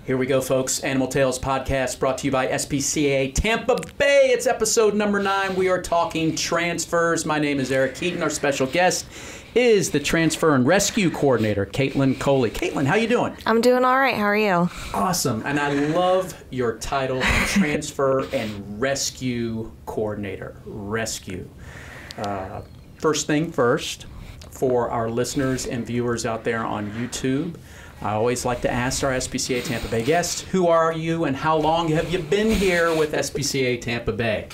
Here we go, folks. Animal Tales podcast brought to you by SPCA Tampa Bay. It's episode number 9. We are talking transfers. My name is Eric Keaton. Our special guest is the Transfer and Rescue Coordinator, Kaitlin Coley. Kaitlin, how you doing? I'm doing all right. How are you? Awesome. And I love your title, Transfer and Rescue Coordinator. Rescue. First thing first, for our listeners and viewers out there on YouTube, I always like to ask our SPCA Tampa Bay guests, who are you and how long have you been here with SPCA Tampa Bay?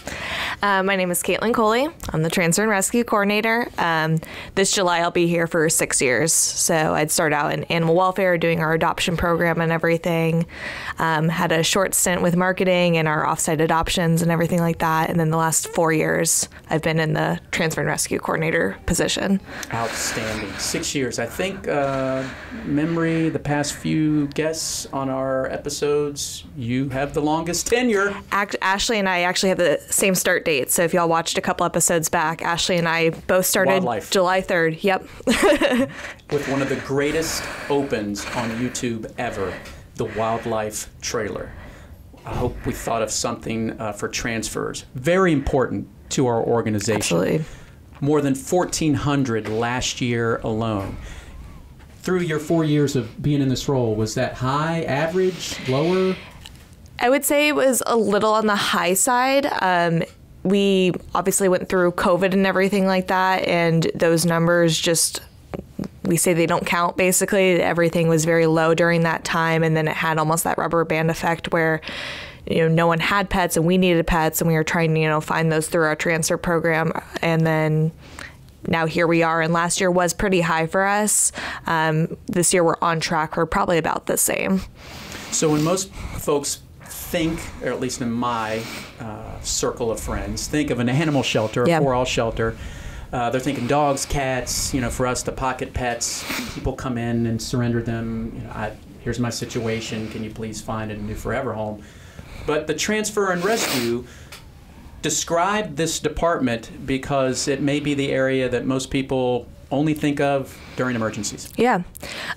My name is Kaitlin Coley. I'm the Transfer and Rescue Coordinator. This July, I'll be here for 6 years. So I'd start out in animal welfare, doing our adoption program and everything. Had a short stint with marketing and our offsite adoptions and everything like that. And then the last 4 years, I've been in the Transfer and Rescue Coordinator position. Outstanding. 6 years. I think, the past few guests on our episodes, you have the longest tenure. Ashley and I actually have the same start date. So if y'all watched a couple episodes back, Ashley and I both started Wildlife. July 3rd. Yep. With one of the greatest opens on YouTube ever, the Wildlife trailer. I hope we thought of something for transfers. Very important to our organization. Absolutely. More than 1,400 last year alone. Through your 4 years of being in this role, was that high, average, lower? I would say it was a little on the high side. We obviously went through COVID and everything like that, and those numbers just, we say they don't count, basically. Everything was very low during that time, and then it had almost that rubber band effect where no one had pets, and we needed pets, and we were trying to find those through our transfer program, and then now here we are, and last year was pretty high for us. This year we're on track for probably about the same. So when most folks think, or at least in my circle of friends, think of an animal shelter, a for-all shelter, they're thinking dogs, cats, for us, the pocket pets. People come in and surrender them. Here's my situation. Can you please find a new forever home? But the Transfer and Rescue, describe this department because it may be the area that most people only think of during emergencies. Yeah.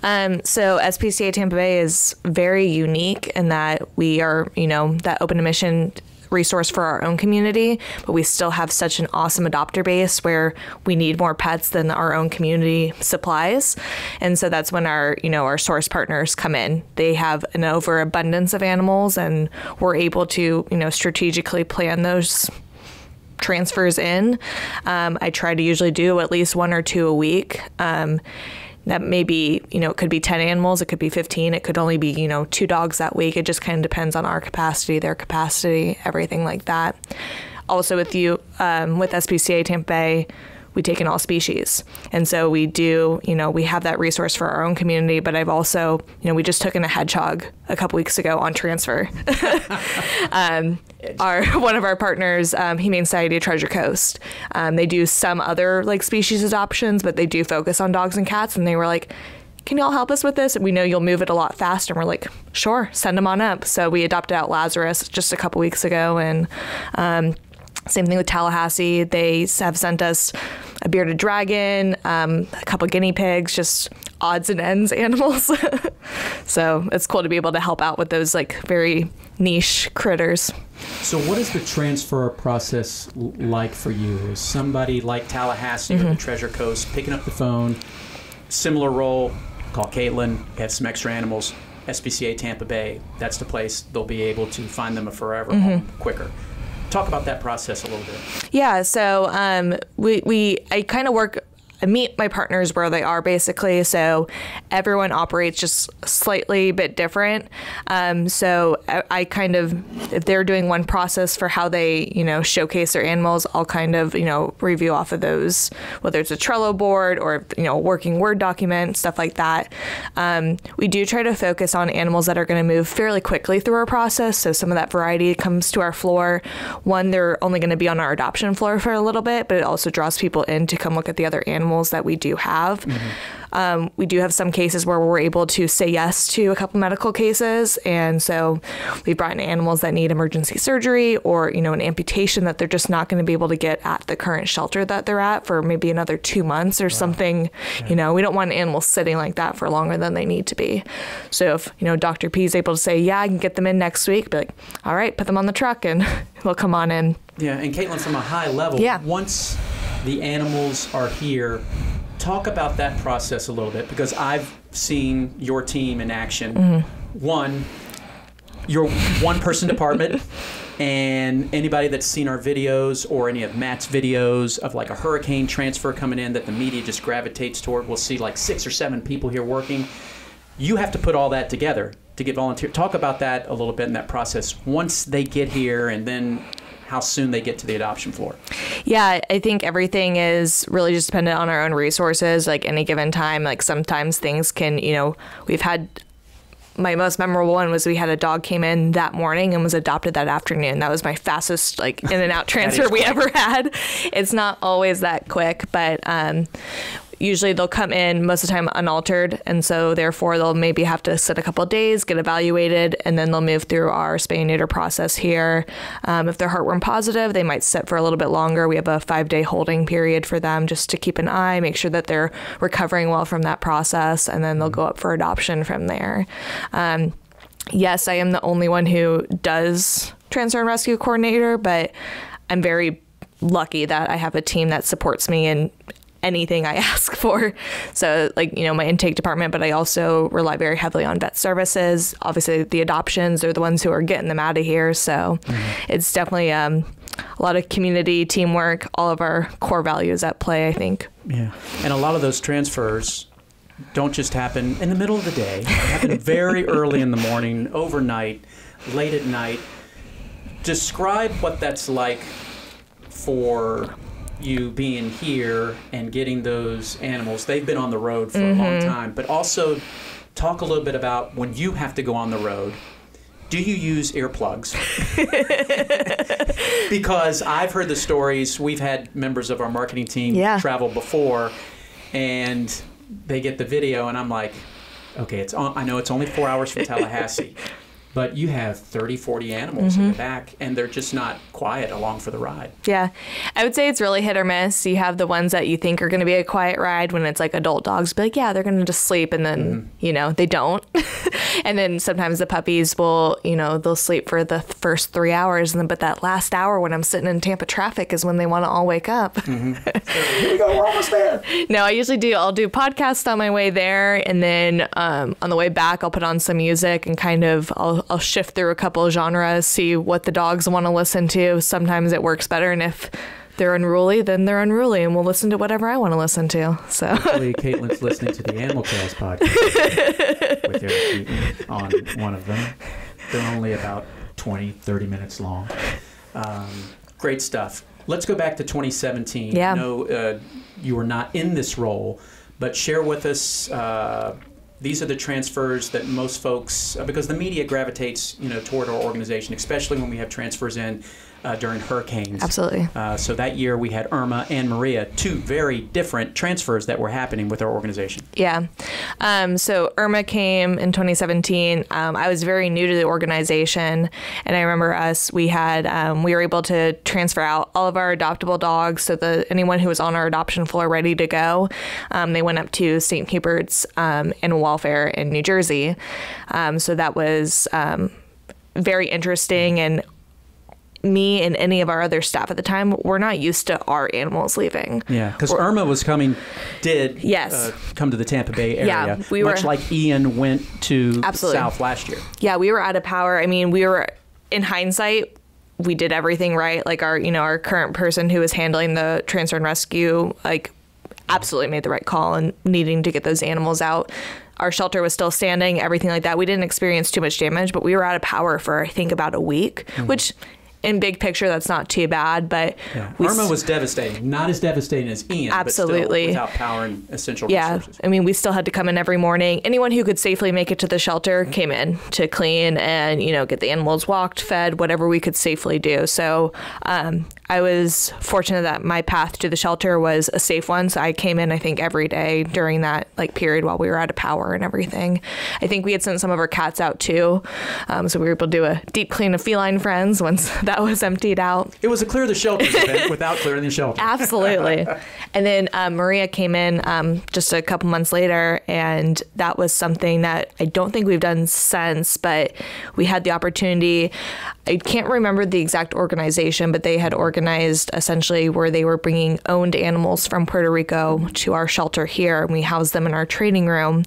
So SPCA Tampa Bay is very unique in that we are, that open admission resource for our own community, but we still have such an awesome adopter base where we need more pets than our own community supplies. And so that's when our source partners come in. They have an overabundance of animals, and we're able to, strategically plan those transfers in. I try to usually do at least 1 or 2 a week. That may be, it could be 10 animals, it could be 15, it could only be, 2 dogs that week. It just kind of depends on our capacity, their capacity, everything like that. Also with with SPCA Tampa Bay, we take in all species. And so we do, we have that resource for our own community, but I've also, we just took in a hedgehog a couple weeks ago on transfer. One of our partners, Humane Society of Treasure Coast, they do some other species adoptions, but they do focus on dogs and cats. And they were like, can y'all help us with this? We know you'll move it a lot faster. And we're like, sure, send them on up. So we adopted out Lazarus just a couple weeks ago. And same thing with Tallahassee. They have sent us a bearded dragon, a couple guinea pigs, just odds and ends animals. So it's cool to be able to help out with those very niche critters. So what is the transfer process like for you? Is somebody like Tallahassee or the Treasure Coast picking up the phone, similar role, call Kaitlin, have some extra animals, SPCA Tampa Bay, that's the place they'll be able to find them a forever home quicker. Talk about that process a little bit. Yeah, so I kind of I meet my partners where they are, basically. So everyone operates just slightly bit different. So I kind of, if they're doing one process for how they, showcase their animals, I'll kind of, review off of those, whether it's a Trello board or, a working Word document, stuff like that. We do try to focus on animals that are going to move fairly quickly through our process. So some of that variety comes to our floor. One, they're only going to be on our adoption floor for a little bit, but it also draws people in to come look at the other animals animals that we do have. We do have some cases where we're able to say yes to a couple medical cases. And so we've brought in animals that need emergency surgery or, you know, an amputation that they're just not going to be able to get at the current shelter that they're at for maybe another 2 months or something. Yeah. You know, we don't want animals sitting like that for longer than they need to be. So if, you know, Dr. P is able to say, yeah, I can get them in next week, be like, all right, put them on the truck and they'll come on in. Yeah. And Kaitlin, from a high level, once the animals are here, talk about that process a little bit, because I've seen your team in action. One, you're one-person department, and anybody that's seen our videos or any of Matt's videos of like a hurricane transfer coming in that the media just gravitates toward, we'll see like 6 or 7 people here working. You have to put all that together to get volunteer. Talk about that a little bit in that process once they get here, and then how soon they get to the adoption floor. Yeah, I think everything is really just dependent on our own resources. Like any given time, like sometimes things can, you know, we've had, my most memorable one was we had a dog came in that morning and was adopted that afternoon. That was my fastest like in and out transfer we ever had. It's not always that quick, but usually they'll come in most of the time unaltered, and so therefore they'll maybe have to sit a couple of days, get evaluated, and then they'll move through our spay and neuter process here. If they're heartworm positive, they might sit for a little bit longer. We have a 5-day holding period for them just to keep an eye, make sure that they're recovering well from that process, and then they'll go up for adoption from there. Yes, I am the only one who does transfer and rescue coordinator, but I'm very lucky that I have a team that supports me in anything I ask for. So like, you know, my intake department, but I also rely very heavily on vet services. Obviously the adoptions are the ones who are getting them out of here. So it's definitely a lot of community teamwork, all of our core values at play, I think. Yeah. And a lot of those transfers don't just happen in the middle of the day. They happen very early in the morning, overnight, late at night. Describe what that's like for you being here and getting those animals. They've been on the road for a long time, but also talk a little bit about when you have to go on the road. Do you use earplugs? Because I've heard the stories. We've had members of our marketing team travel before, and they get the video, and I'm like, okay, it's on. I know it's only 4 hours from Tallahassee, but you have 30, 40 animals in the back, and they're just not quiet along for the ride. Yeah. I would say it's really hit or miss. You have the ones that you think are going to be a quiet ride when it's like adult dogs, be like, yeah, they're going to just sleep, and then, you know, they don't. And then sometimes the puppies will, you know, they'll sleep for the first 3 hours, and then, but that last hour when I'm sitting in Tampa traffic is when they want to all wake up. Here we go, we're almost there. No, I'll do podcasts on my way there, and then on the way back, I'll put on some music and kind of, I'll shift through a couple of genres, see what the dogs want to listen to. Sometimes it works better, and if they're unruly, then they're unruly, and we'll listen to whatever I want to listen to. So hopefully Kaitlin's listening to the Animal Tales podcast with Eric Keaton on one of them. They're only about 20, 30 minutes long. Great stuff. Let's go back to 2017. Yeah. I know you were not in this role, but share with us. These are the transfers that most folks, because the media gravitates, you know, toward our organization, especially when we have transfers in during hurricanes. Absolutely. So that year we had Irma and Maria, 2 very different transfers that were happening with our organization. Yeah. So Irma came in 2017. I was very new to the organization, and I remember we were able to transfer out all of our adoptable dogs, so anyone who was on our adoption floor ready to go, they went up to St. Hubert's Animal Welfare in New Jersey. So that was very interesting, and me and any of our other staff at the time were not used to our animals leaving. Yeah, because Irma come to the Tampa Bay area, much like Ian went to South last year. Yeah, we were out of power. I mean, we were, in hindsight, we did everything right. Like our current person who was handling the transfer and rescue, like, absolutely made the right call and needing to get those animals out. Our shelter was still standing, everything like that. We didn't experience too much damage, but we were out of power for, I think, about a week, which in big picture, that's not too bad. But Irma was devastating. Not as devastating as Ian, absolutely, but still without power and essential resources. I mean, we still had to come in every morning. Anyone who could safely make it to the shelter came in to clean and, get the animals walked, fed, whatever we could safely do. So I was fortunate that my path to the shelter was a safe one. So I came in, I think, every day during that period while we were out of power and everything. I think we had sent some of our cats out too. So we were able to do a deep clean of feline friends once that was emptied out. It was a clear the shelters event without clearing the shelter. Absolutely. And then Maria came in just a couple months later, and that was something that I don't think we've done since, but we had the opportunity. I can't remember the exact organization, but they had organized essentially where they were bringing owned animals from Puerto Rico to our shelter here, and we housed them in our training room,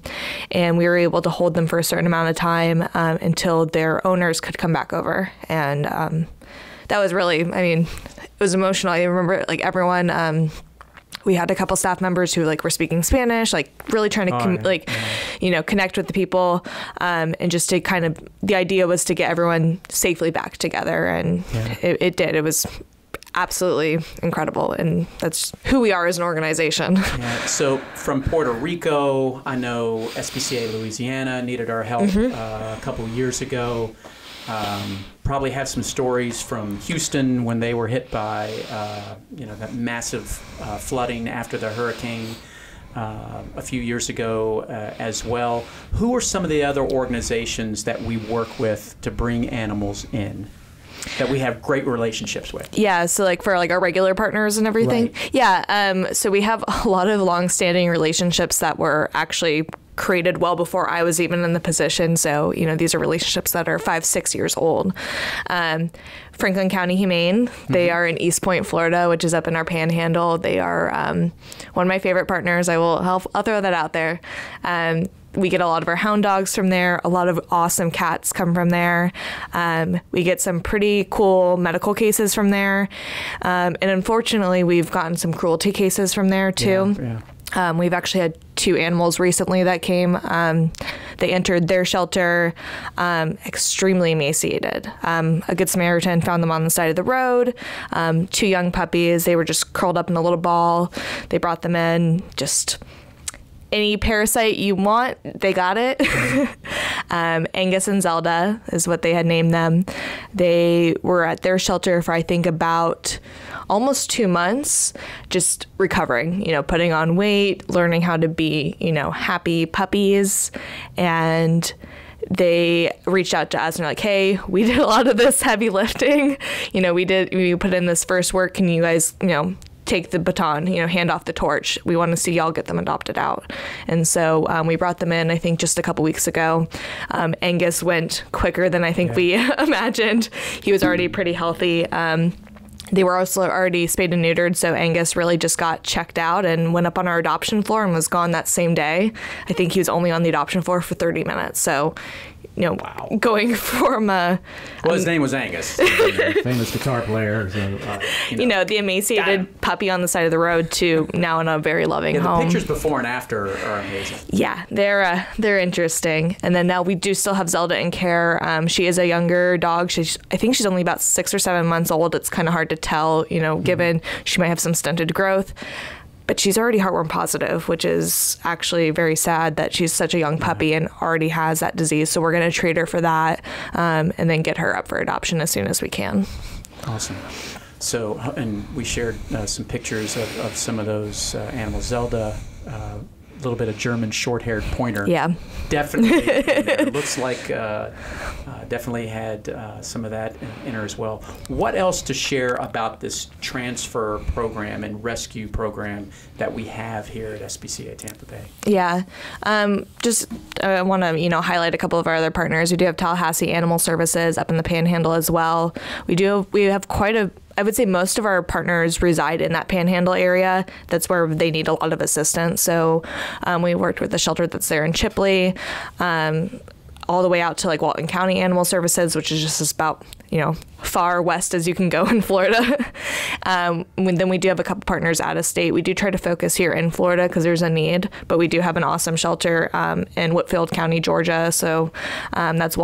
and we were able to hold them for a certain amount of time until their owners could come back over. And that was really, it was emotional. I remember everyone, we had a couple staff members who were speaking Spanish, really trying to connect with the people, and just to the idea was to get everyone safely back together, and it did. It was absolutely incredible, and that's who we are as an organization. Yeah. So from Puerto Rico, I know SPCA Louisiana needed our help a couple of years ago. Probably have some stories from Houston when they were hit by, that massive flooding after the hurricane a few years ago as well. Who are some of the other organizations that we work with to bring animals in that we have great relationships with? Yeah, so for our regular partners and everything. Right. Yeah, so we have a lot of long-standing relationships that were actually created well before I was even in the position. So, these are relationships that are 5-6 years old. Franklin County Humane, they are in East Point, Florida, which is up in our panhandle. They are one of my favorite partners. I'll throw that out there. We get a lot of our hound dogs from there. A lot of awesome cats come from there. We get some pretty cool medical cases from there. And unfortunately, we've gotten some cruelty cases from there too. Yeah. We've actually had 2 animals recently that came. They entered their shelter extremely emaciated. A Good Samaritan found them on the side of the road. 2 young puppies. They were just curled up in a little ball. They brought them in. Just any parasite you want, they got it. Angus and Zelda is what they had named them. They were at their shelter for, I think, about almost 2 months, just recovering, putting on weight, learning how to be, happy puppies. And they reached out to us and were like, hey, we did a lot of this heavy lifting. We put in this first work. Can you guys, take the baton, hand off the torch. We want to see y'all get them adopted out. And so we brought them in, I think, just a couple weeks ago. Angus went quicker than I think we imagined. He was already pretty healthy. They were also already spayed and neutered, so Angus really just got checked out and went up on our adoption floor and was gone that same day. I think he was only on the adoption floor for 30 minutes. So, wow. Going from his name was Angus, famous guitar player. So, the emaciated puppy on the side of the road to now in a very loving home. The pictures before and after are amazing. Yeah, they're interesting. And then now we do still have Zelda in care. She is a younger dog. I think she's only about 6 or 7 months old. It's kind of hard to tell, given she might have some stunted growth. But she's already heartworm positive, which is actually very sad that she's such a young puppy and already has that disease. So we're going to treat her for that and then get her up for adoption as soon as we can. Awesome. So, and we shared some pictures of some of those animals. Zelda, a little bit of German short-haired pointer. Yeah. Definitely. Looks like definitely had some of that in her as well. What else to share about this transfer program and rescue program that we have here at SPCA Tampa Bay? Yeah. I want to, highlight a couple of our other partners. We do have Tallahassee Animal Services up in the Panhandle as well. We have I would say most of our partners reside in that Panhandle area. That's where they need a lot of assistance. So we worked with the shelter that's there in Chipley, all the way out to Walton County Animal Services, which is just about, far west as you can go in Florida. Then we do have a couple partners out of state. We do try to focus here in Florida because there's a need, but we do have an awesome shelter in Whitfield County, Georgia. So that's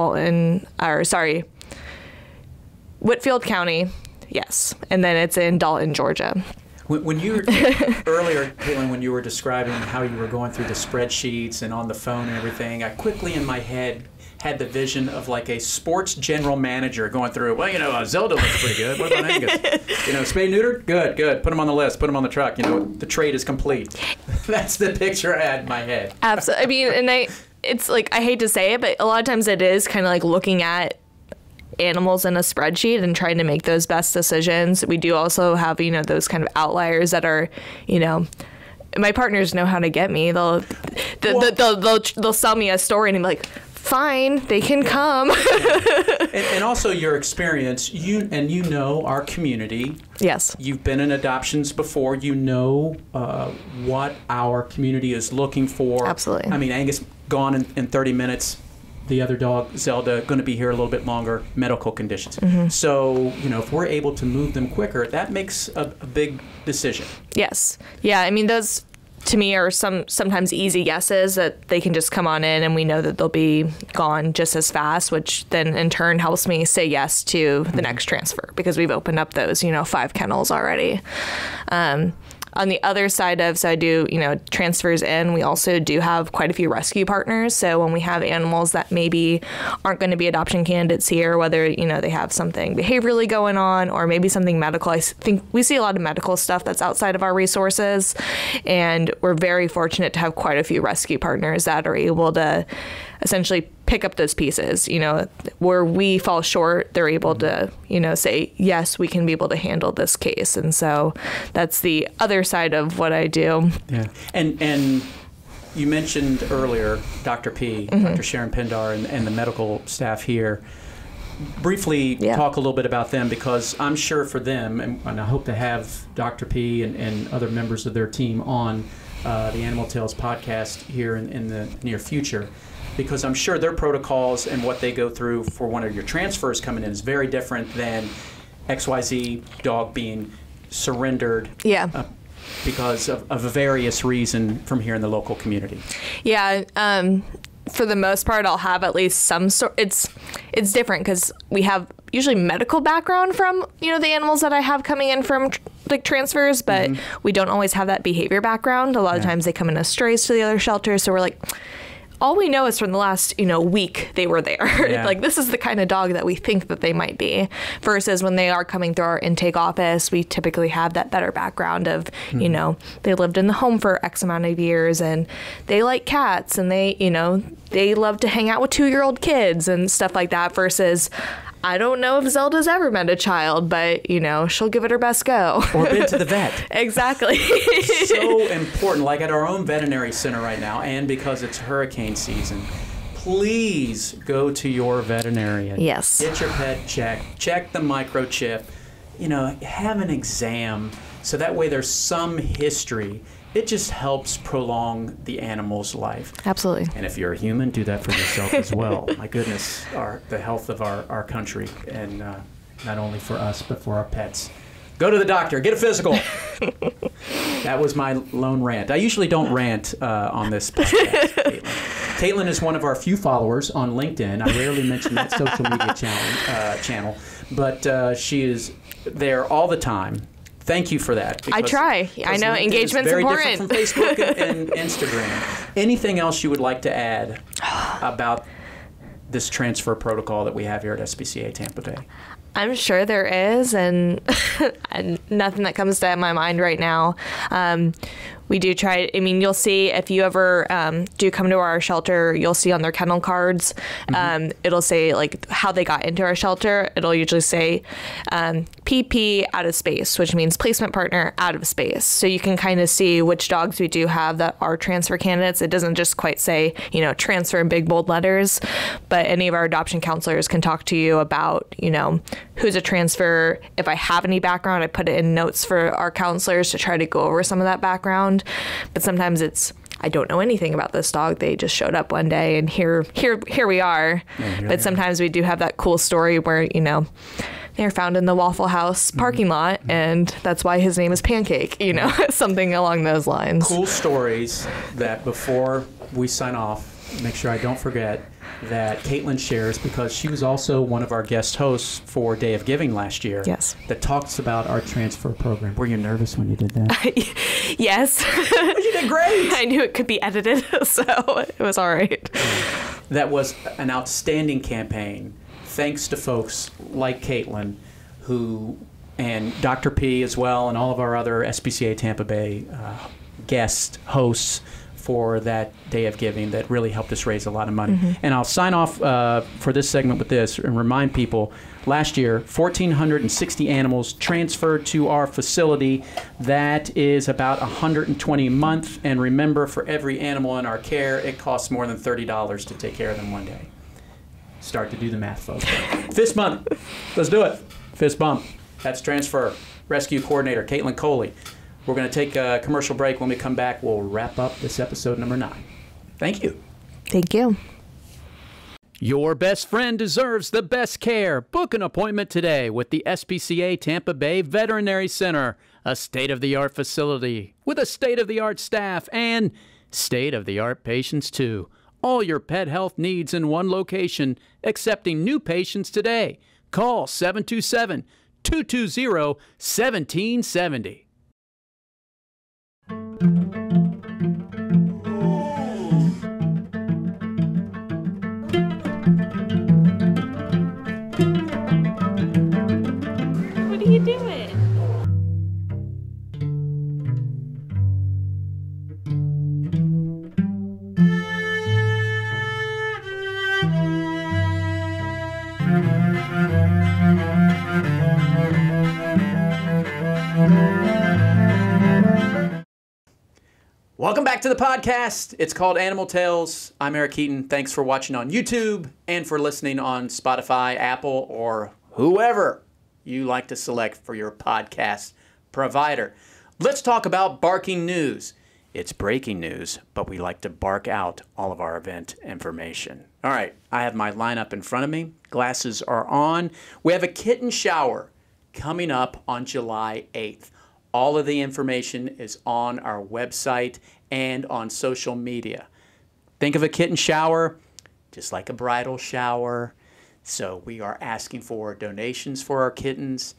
Whitfield County, yes. And then it's in Dalton, Georgia. When you were earlier, Kaitlin, when you were describing how you were going through the spreadsheets and on the phone and everything, I quickly in my head had the vision of like a sports general manager going through. Well, Zelda looks pretty good. What about Angus? Spay neutered? Good. Put him on the list. Put him on the truck. The trade is complete. That's the picture I had in my head. Absolutely. I mean, and it's like, I hate to say it, but a lot of times it is kind of like looking at animals in a spreadsheet and trying to make those best decisions. We do also have, those kind of outliers that are, my partners know how to get me. They'll sell me a story and I'm like, fine, they can come. and also your experience, our community. Yes. You've been in adoptions before. What our community is looking for. Absolutely. I mean, Angus gone in 30 minutes. The other dog, Zelda, going to be here a little bit longer, medical conditions. Mm-hmm. So, if we're able to move them quicker, that makes a big decision. Yes. Yeah, I mean, those, to me, are sometimes easy guesses that they can just come on in and we know that they'll be gone just as fast, which then in turn helps me say yes to the next transfer because we've opened up those, 5 kennels already. On the other side so I do, transfers in, we also do have quite a few rescue partners. So when we have animals that maybe aren't going to be adoption candidates here, whether, they have something behaviorally going on or maybe something medical, I think we see a lot of medical stuff that's outside of our resources. And we're very fortunate to have quite a few rescue partners that are able to essentially pick up those pieces, where we fall short, they're able to, say, yes, we can be able to handle this case. And so that's the other side of what I do. Yeah. And you mentioned earlier, Dr. P, mm-hmm. Dr. Sharon Pindar and the medical staff here. Briefly talk a little bit about them because I'm sure for them, and I hope to have Dr. P and other members of their team on the Animal Tales podcast here in the near future. Because I'm sure their protocols and what they go through for one of your transfers coming in is very different than XYZ dog being surrendered because of a various reason from here in the local community. Yeah. For the most part, I'll have at least some sort. It's different because we have usually medical background from, the animals that I have coming in from like transfers, but we don't always have that behavior background. A lot of times they come in as strays to the other shelter. So we're like, all we know is from the last, week they were there. Yeah. Like, this is the kind of dog that we think that they might be. Versus when they are coming through our intake office, we typically have that better background of, they lived in the home for X amount of years and they like cats and they, they love to hang out with 2-year-old kids and stuff like that versus I don't know if Zelda's ever met a child, but, she'll give it her best go. Or been to the vet. Exactly. So important, like at our own veterinary center right now, and because it's hurricane season, please go to your veterinarian. Yes. Get your pet checked. Check the microchip. Have an exam so that way there's some history. It just helps prolong the animal's life. Absolutely. And if you're a human, do that for yourself as well. My goodness, the health of our country, and not only for us, but for our pets. Go to the doctor. Get a physical. That was my lone rant. I usually don't rant on this podcast, Kaitlin. Kaitlin is one of our few followers on LinkedIn. I rarely mention that social media channel, but she is there all the time. Thank you for that. I try. I know engagement's important. Very different from Facebook and Instagram. Anything else you would like to add about this transfer protocol that we have here at SPCA Tampa Bay? I'm sure there is, and nothing that comes to my mind right now. We do try, you'll see if you ever do come to our shelter, you'll see on their kennel cards, it'll say like how they got into our shelter. It'll usually say PP out of space, which means placement partner out of space. So you can kind of see which dogs we do have that are transfer candidates. It doesn't just quite say, transfer in big bold letters, but any of our adoption counselors can talk to you about, who's a transfer. If I have any background, I put it in notes for our counselors to try to go over some of that background. But sometimes I don't know anything about this dog. They just showed up one day and here we are. But sometimes we do have that cool story where, they're found in the Waffle House parking lot and that's why his name is Pancake, something along those lines. Cool stories that before we sign off, make sure I don't forget. that Kaitlin shares, because she was also one of our guest hosts for Day of Giving last year. Yes. That talks about our transfer program. Were you nervous when you did that? Yes. You did great. I knew it could be edited, so it was all right. That was an outstanding campaign, thanks to folks like Kaitlin, and Dr. P as well, and all of our other SPCA Tampa Bay guest hosts for that Day of Giving that really helped us raise a lot of money. And I'll sign off for this segment with this and remind people, last year, 1,460 animals transferred to our facility. That is about $120 a month. And remember, for every animal in our care, it costs more than $30 to take care of them one day. Start to do the math, folks. Fist bump. Let's do it. Fist bump. That's transfer. Rescue coordinator, Kaitlin Coley. We're going to take a commercial break. When we come back, we'll wrap up this episode number 9. Thank you. Thank you. Your best friend deserves the best care. Book an appointment today with the SPCA Tampa Bay Veterinary Center, a state-of-the-art facility with a state-of-the-art staff and state-of-the-art patients, too. All your pet health needs in one location, accepting new patients today. Call 727-220-1770. What are you doing? Welcome back to the podcast. It's called Animal Tales. I'm Eric Keaton. Thanks for watching on YouTube and for listening on Spotify, Apple, or whoever you like to select for your podcast provider. Let's talk about barking news. It's breaking news, but we like to bark out all of our event information. All right, I have my lineup in front of me. Glasses are on. We have a kitten shower coming up on July 8th. All of the information is on our website and on social media. Think of a kitten shower just like a bridal shower. So we are asking for donations for our kittens.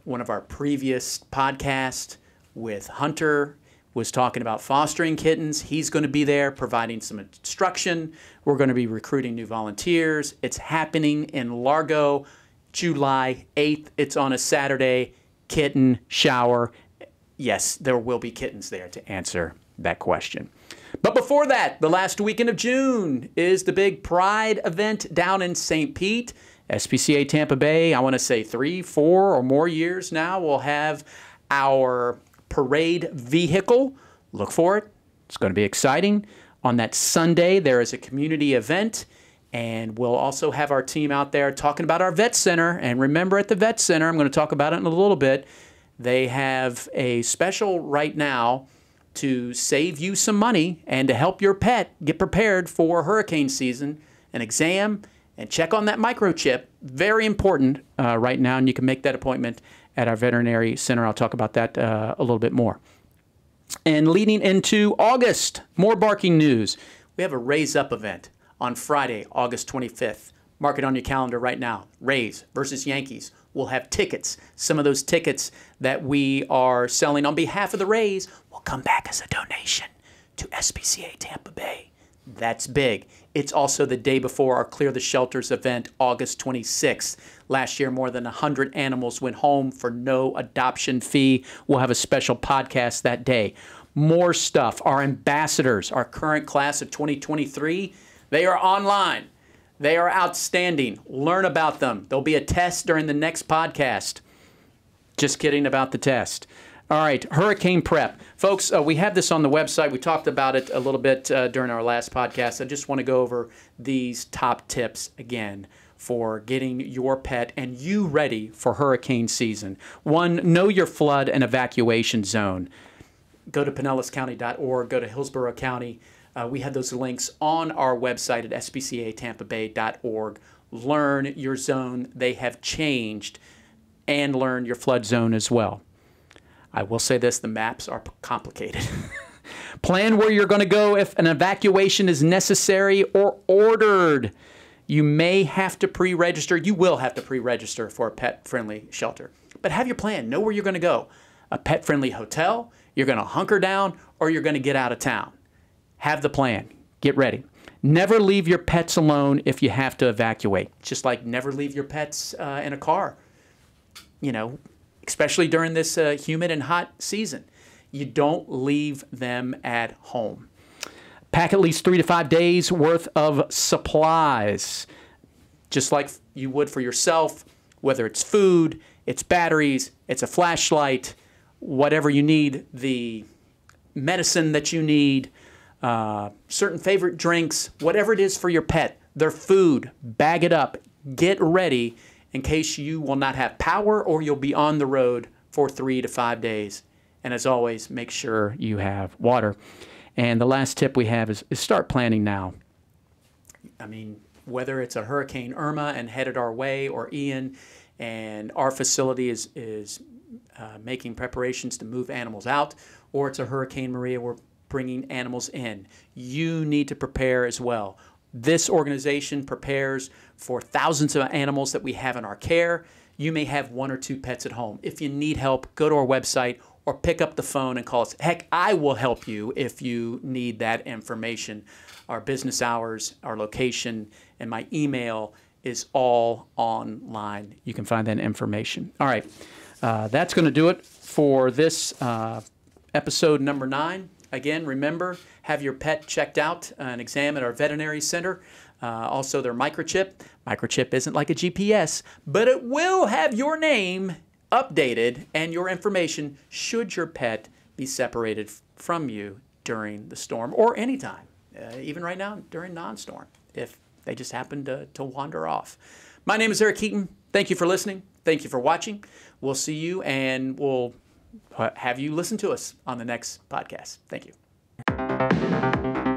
One of our previous podcasts with Hunter was talking about fostering kittens. He's going to be there providing some instruction. We're going to be recruiting new volunteers. It's happening in Largo, July 8th. It's on a Saturday. Kitten shower. Yes, there will be kittens there to answer that question. But before that, the last weekend of June is the big Pride event down in St. Pete. SPCA Tampa Bay, I want to say 3, 4, or more years now, we'll have our parade vehicle. Look for it. It's going to be exciting. On that Sunday, there is a community event. And we'll also have our team out there talking about our vet center. And remember, at the vet center, I'm going to talk about it in a little bit, they have a special right now to save you some money and to help your pet get prepared for hurricane season, an exam, and check on that microchip. Very important right now, and you can make that appointment at our veterinary center. I'll talk about that a little bit more. And leading into August, more barking news. We have a Raise Up event on Friday, August 25th. Mark it on your calendar right now. Rays versus Yankees. We'll have tickets. Some of those tickets that we are selling on behalf of the Rays will come back as a donation to SPCA Tampa Bay. That's big. It's also the day before our Clear the Shelters event, August 26th. Last year, more than 100 animals went home for no adoption fee. We'll have a special podcast that day. More stuff. Our ambassadors, our current class of 2023, they are online. They are outstanding. Learn about them. There'll be a test during the next podcast. Just kidding about the test. All right, hurricane prep. Folks, we have this on the website. We talked about it a little bit during our last podcast. I just want to go over these top tips again for getting your pet and you ready for hurricane season. 1, know your flood and evacuation zone. Go to pinellascounty.org. Go to Hillsborough County. We have those links on our website at spcatampabay.org. Learn your zone. They have changed. And learn your flood zone as well. I will say this, the maps are complicated. Plan where you're going to go if an evacuation is necessary or ordered. You may have to pre-register. You will have to pre-register for a pet-friendly shelter. But have your plan. Know where you're going to go. A pet-friendly hotel, you're going to hunker down, or you're going to get out of town. Have the plan. Get ready. Never leave your pets alone if you have to evacuate. Just like never leave your pets in a car, you know, especially during this humid and hot season. You don't leave them at home. Pack at least 3 to 5 days worth of supplies, just like you would for yourself, whether it's food, it's batteries, it's a flashlight, whatever you need, the medicine that you need, certain favorite drinks, whatever it is for your pet, their food, bag it up, get ready in case you will not have power or you'll be on the road for 3 to 5 days. And as always, make sure you have water. And the last tip we have is start planning now. I mean, whether it's a Hurricane Irma and headed our way, or Ian, and our facility is making preparations to move animals out, or it's a Hurricane Maria, we're bringing animals in. You need to prepare as well. This organization prepares for thousands of animals that we have in our care. You may have 1 or 2 pets at home. If you need help, go to our website or pick up the phone and call us. Heck, I will help you if you need that information. Our business hours, our location, and my email is all online. You can find that information. All right, that's going to do it for this episode number 9. Again, remember, have your pet checked out and examined at our veterinary center. Also, their microchip. Microchip isn't like a GPS, but it will have your name updated and your information should your pet be separated from you during the storm or anytime, even right now during non-storm, if they just happen to wander off. My name is Eric Keaton. Thank you for listening. Thank you for watching. We'll see you, and we'll have you listen to us on the next podcast. Thank you.